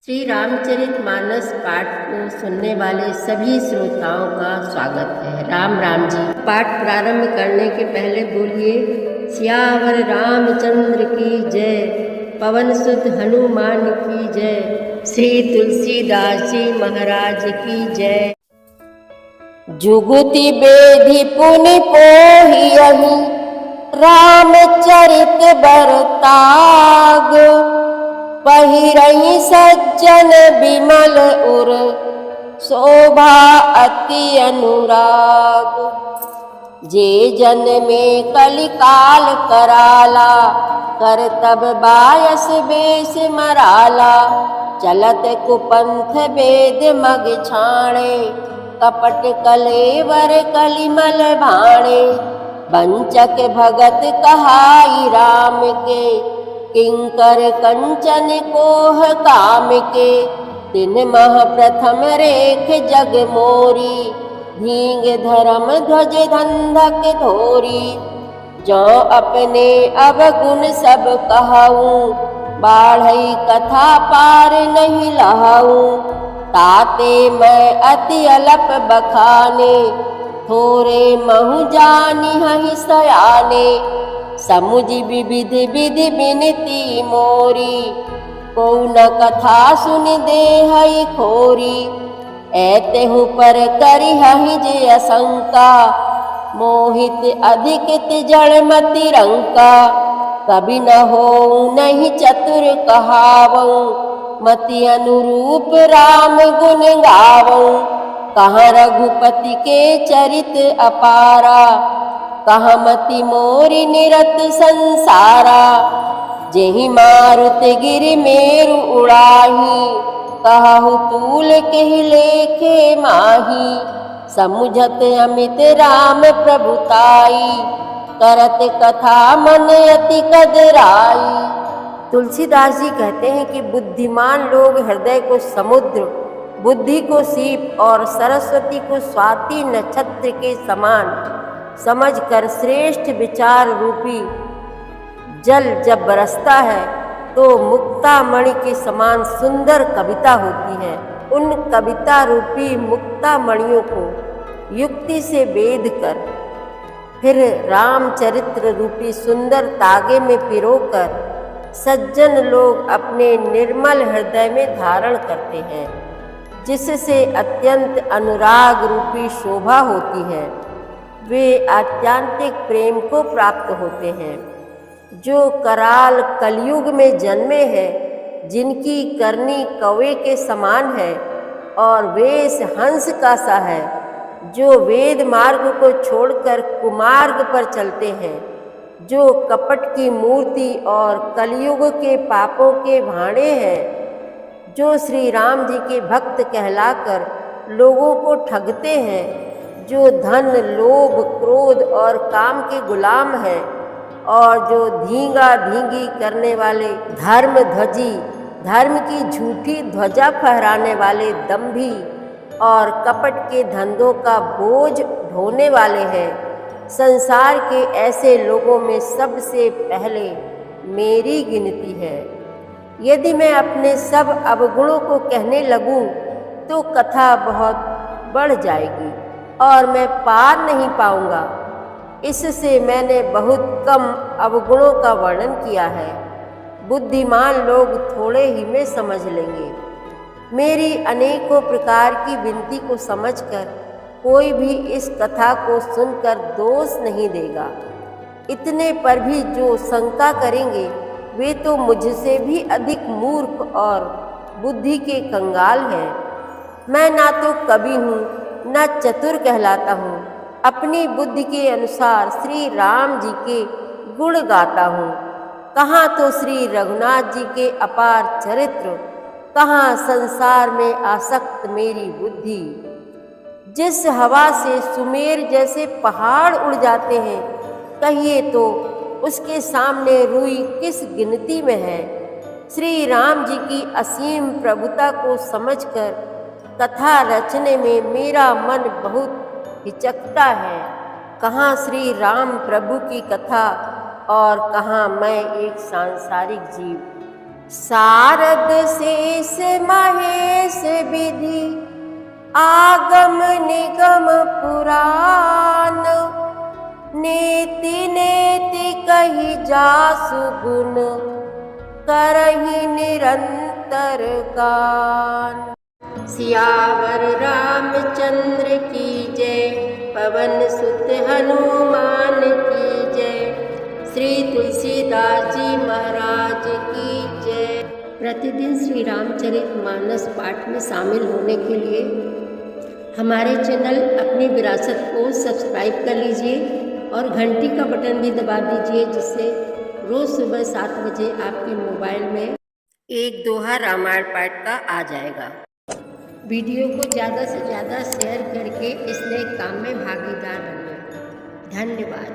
श्री रामचरितमानस पाठ को सुनने वाले सभी श्रोताओं का स्वागत है। राम राम जी। पाठ प्रारंभ करने के पहले बोलिए सियावर रामचंद्र की जय, पवन सुत हनुमान की जय, श्री तुलसीदास जी महाराज की जय। जुगति बेधि पुनि पोहियहि, रामचरित बरताग, पहिरहि सज्जन बिमल उर, शोभा अति अनुराग। जे जन में कलिकाल कराला, करतब बायस बेस मराला। चलत कुपंथ वेद मग छाणे, कपट कलेवर कलिमल भाणे। वंचक भगत कहाई राम के, किंकर कंचन कोह काम के। तिन मह प्रथम रेख जग मोरी, धींग धर्म ध्वज धंधक धोरी। जो अपने अवगुण सब कहूँ, बाढ़ई कथा पार नहीं लहाऊँ। ताते मैं अति अलप बखाने, थोरे महु जानी हहि सयाने। समुझ विविध विधि बिनती मोरी, को न कथा सुन दे हई खोरी। ऐतेहु पर करि हहि जे असंका, मोहित अधिकित जड़मति रंका। कभी न हो नहीं चतुर कहावऊँ, मति अनुरूप राम गुण गावऊँ। कहाँ रघुपति के चरित अपारा, कहाँ मति मोरी निरत संसारा। जेहि मारुत गिरि मेरु उड़ाही, कहु तूल केहि लेखे माही। समुझत अमित राम प्रभुताई, करत कथा मन अति कदराई। तुलसीदास जी कहते हैं कि बुद्धिमान लोग हृदय को समुद्र, बुद्धि को सीप और सरस्वती को स्वाति नक्षत्र के समान समझकर श्रेष्ठ विचार रूपी जल जब बरसता है तो मुक्ता मणि के समान सुंदर कविता होती है। उन कविता रूपी मुक्ता मणियों को युक्ति से वेद कर फिर रामचरित्र रूपी सुंदर तागे में पिरोकर सज्जन लोग अपने निर्मल हृदय में धारण करते हैं, जिससे अत्यंत अनुराग रूपी शोभा होती है। वे आत्यांतिक प्रेम को प्राप्त होते हैं। जो कराल कलयुग में जन्मे हैं, जिनकी करनी कौवे के समान है और वेश हंस का सा है, जो वेद मार्ग को छोड़कर कुमार्ग पर चलते हैं, जो कपट की मूर्ति और कलयुग के पापों के भाणे हैं, जो श्री राम जी के भक्त कहलाकर लोगों को ठगते हैं, जो धन लोभ क्रोध और काम के गुलाम हैं, और जो धींगा धींगी करने वाले धर्म ध्वजी, धर्म की झूठी ध्वजा फहराने वाले दंभी और कपट के धंधों का बोझ ढोने वाले हैं। संसार के ऐसे लोगों में सबसे पहले मेरी गिनती है। यदि मैं अपने सब अवगुणों को कहने लगूं तो कथा बहुत बढ़ जाएगी और मैं पार नहीं पाऊंगा। इससे मैंने बहुत कम अवगुणों का वर्णन किया है। बुद्धिमान लोग थोड़े ही में समझ लेंगे। मेरी अनेकों प्रकार की विनती को समझकर कोई भी इस कथा को सुनकर दोष नहीं देगा। इतने पर भी जो शंका करेंगे वे तो मुझसे भी अधिक मूर्ख और बुद्धि के कंगाल हैं। मैं ना तो कवि हूँ न चतुर कहलाता हूँ। अपनी बुद्धि के अनुसार श्री राम जी के गुण गाता हूँ। कहाँ तो श्री रघुनाथ जी के अपार चरित्र, कहाँ संसार में आसक्त मेरी बुद्धि। जिस हवा से सुमेर जैसे पहाड़ उड़ जाते हैं, कहिए तो उसके सामने रुई किस गिनती में है। श्री राम जी की असीम प्रभुता को समझकर कथा रचने में मेरा मन बहुत हिचकता है। कहाँ श्री राम प्रभु की कथा और कहाँ मैं एक सांसारिक जीव। शारद शेष महेश विधि आगम निगम पुराण नेति नेति कही जासु गुण करहि निरंतर गान। सियावर रामचंद्र की जय, पवन सुत हनुमान की जय, श्री तुलसीदास जी महाराज की जय। प्रतिदिन श्री रामचरितमानस पाठ में शामिल होने के लिए हमारे चैनल अपनी विरासत को सब्सक्राइब कर लीजिए और घंटी का बटन भी दबा दीजिए, जिससे रोज़ सुबह 7 बजे आपके मोबाइल में एक दोहा रामायण पाठ का आ जाएगा। वीडियो को ज़्यादा से ज़्यादा शेयर करके इस नए काम में भागीदार बनिए। धन्यवाद।